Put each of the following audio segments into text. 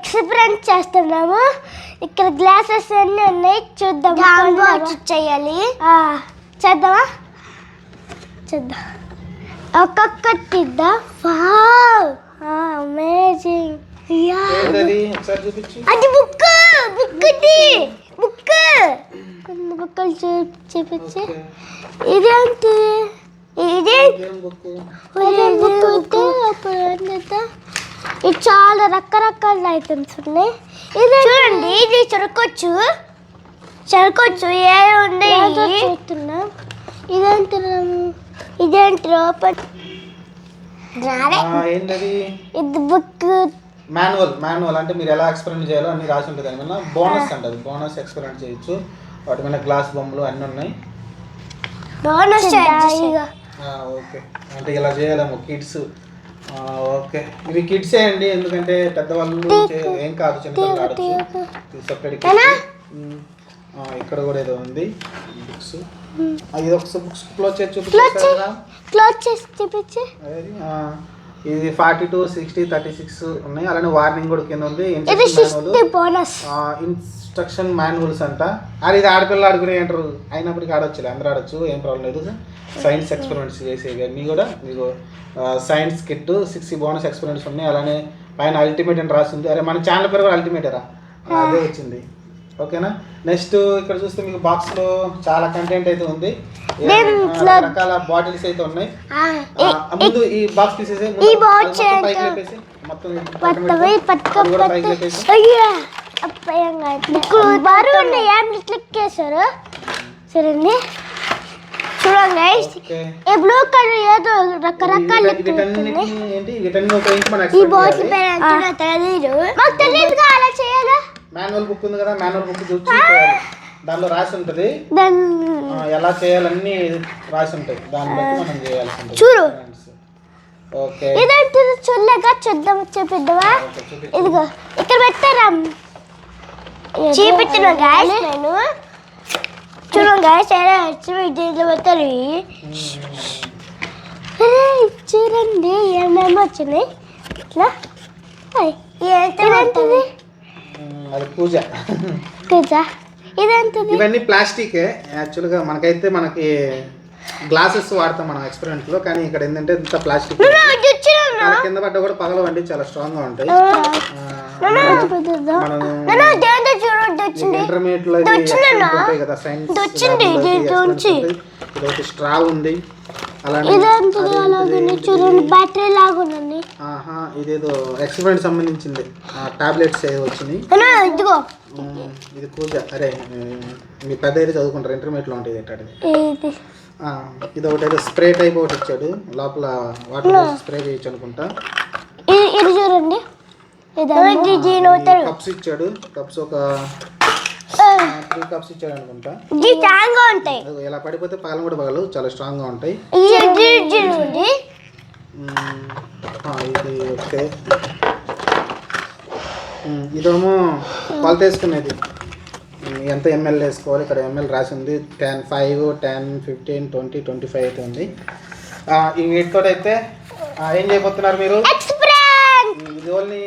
Experiment చేస్తున్నాము. ఇక్కడ glasses అన్నీ ఉన్నాయి, చూద్దాం. చేయాలి, చేద్దామా? చేద్దాం, ఒక్కొక్కటి తిద్దాం. Wow, amazing. అది బుక్ కొన్ని బుక్కలు చూపించి. ఇదేంటి? ఇది చాలా రకరకాల ఐటమ్స్ ఉన్నాయి. ఇది చూడండి, ఇది చెరకొచ్చు ఏ ఉన్నాయి చూస్తున్నా. ఇదేంటి ఓపెన్? ఇది బుక్ మాన్యువల్ అంటే మీరు ఎలా ఎక్స్పెరిమెంట్ చేయాలో అన్ని రాసి ఉంటుంది. దానివల్ల బోనస్ అంటది, బోనస్ ఎక్స్పెరిమెంట్ చేయొచ్చు. వాటి మీద గ్లాస్ బొమ్మలు అన్నీ ఉన్నాయి. ఓకే, అంటే ఇలా చేయలేము కిడ్స్. ఓకే, ఇవి కిడ్సే అండి, ఎందుకంటే పెద్దవాళ్ళు ఏం కాదు, చిన్నపిల్లలు ఆడచ్చు. సపరేట్ ఇక్కడ కూడా ఏదో ఉంది బుక్స్. ఇది ఒక బుక్స్ క్లోజ్ చేసి చూపించు. ఇది 42, 60, 36 ఉన్నాయి. అలానే వార్నింగ్ కూడా కింద ఉంది. ఇన్స్ట్రక్షన్ మాన్యువల్స్ అంట. అది ఇది ఆడపిల్లలు ఆడుకునే అంటారు, అయినప్పటికీ ఆడొచ్చులే, అందరూ ఆడొచ్చు, ఏం ప్రాబ్లం లేదు. సైన్స్ ఎక్స్పెరిమెంట్స్ చేసేవి అన్నీ కూడా మీకు సైన్స్ కిట్ 60 బోనస్ ఎక్స్పెరిమెంట్స్ ఉన్నాయి. అలానే పైన అల్టిమేట్ అని రాసింది. అరే మన ఛానల్ పేరు కూడా అల్టిమేటరా, అదే వచ్చింది. ఓకేనా. నెక్స్ట్ ఇక్కడ చూస్తే మీకు బాక్స్ లో చాలా కంటెంట్ అయితే ఉంది, రకాల బాటిల్స్ అయితే ఉన్నాయి. ముందు ఈ బాక్స్ తీసేసి పైకి లేపేసి మొత్తం సరేండి. చూడండి, ఈ బ్లూ కలర్ ఏదో రకరకాల తెలియదు అలా చేయాలా. మాన్యువల్ బుక్ ఉంది కదా, మాన్యువల్ బుక్ చూసి దానిలో రాసి ఉంటుంది, ఎలా చేయాలన్నీ రాసి ఉంటాయి, దాన్ని బట్టి మనం చేయాల్సి ఉంటుంది. చూడు, ఇదంటే చూడలేక చూద్దాం, చూపిద్దామా? ఇదిగో ఇక్కడ పెట్టారా, చూపించిన గాయస్. నేను చూడండి గాయస్, దీంట్లో పెట్టారు. చూడండి ఏమేమి వచ్చినాయి. ఇట్లా ఏంటంటే అది పూజ. ఇదేంటది? ఇవన్నీ ప్లాస్టిక్. యాక్చువల్గా మనకి గ్లాసెస్ వాడతాం మనం ఎక్స్పెరిమెంట్ లో, కానీ ఇక్కడ ఏంటంటే ఇంత ప్లాస్టిక్ కింద పడ్డ కూడా పగలవండి, చాలా స్ట్రాంగ్ గా ఉంటాయి. ఇంటర్మీడియట్ లో ఉంటాయి కదా సైన్స్, ఇదొక స్ట్రా ఉంది. బ్యాటరీ లాగా ఉంది. ఇదేదో ఎక్స్పెరిమెంట్ సంబంధించింది, టాబ్లెట్స్ ఏదో వచ్చినాయి. ఇది పూజ. అరే మీ పెద్ద అయితే చదువుకుంటారు, ఇంటర్మీడియట్ లో ఉంటుంది. ఇది ఒకటి ఏదో స్ప్రే టైప్ ఒకటి ఇచ్చాడు, లోపల వాటర్ స్ప్రే చేయొచ్చు అనుకుంటా. ఇది చూడండి, కప్స్ ఇచ్చాడు. కప్స్ ఒక 3 కప్స్ ఇచ్చాడు అనుకుంటా. ఇలా పడిపోతే పగలం కూడా పగలవు, చాలా స్ట్రాంగ్ గా ఉంటాయి. ఇది ఓకే. ఇదేమో కొలత వేసుకునేది, ఎంత ఎంఎల్ వేసుకోవాలి. ఇక్కడ ఎంఎల్ రాసి ఉంది. 10, 5, 10, 15, 20, 25 అయితే ఉంది. ఈ వీటితో అయితే ఏం చేయబోతున్నారు మీరు? ఇది ఓన్లీ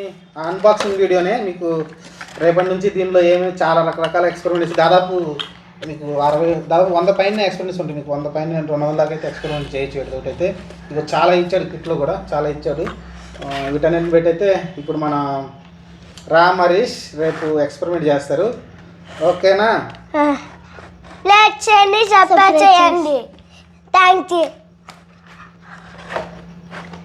అన్బాక్సింగ్ వీడియోనే. మీకు రేపటి నుంచి దీనిలో ఏమేమి చాలా రకరకాల ఎక్స్పెరిమెంట్స్, దాదాపు మీకు 100 పైన ఎక్స్పెరిమెంట్స్ ఉంటాయి. మీకు 100 పైన 200 దాకా అయితే ఎక్స్పెరిమెంట్ చేయొచ్చు. వీటితో అయితే ఇక చాలా ఇచ్చాడు, కిట్లో కూడా చాలా ఇచ్చాడు. వీటన్నిటిని బట్టి అయితే ఇప్పుడు మన రామ్ హరీష్ రేపు ఎక్స్పెరిమెంట్ చేస్తారు. ఓకేనా? లైక్ చేయండి, సబ్స్క్రైబ్ చేయండి. Thank you.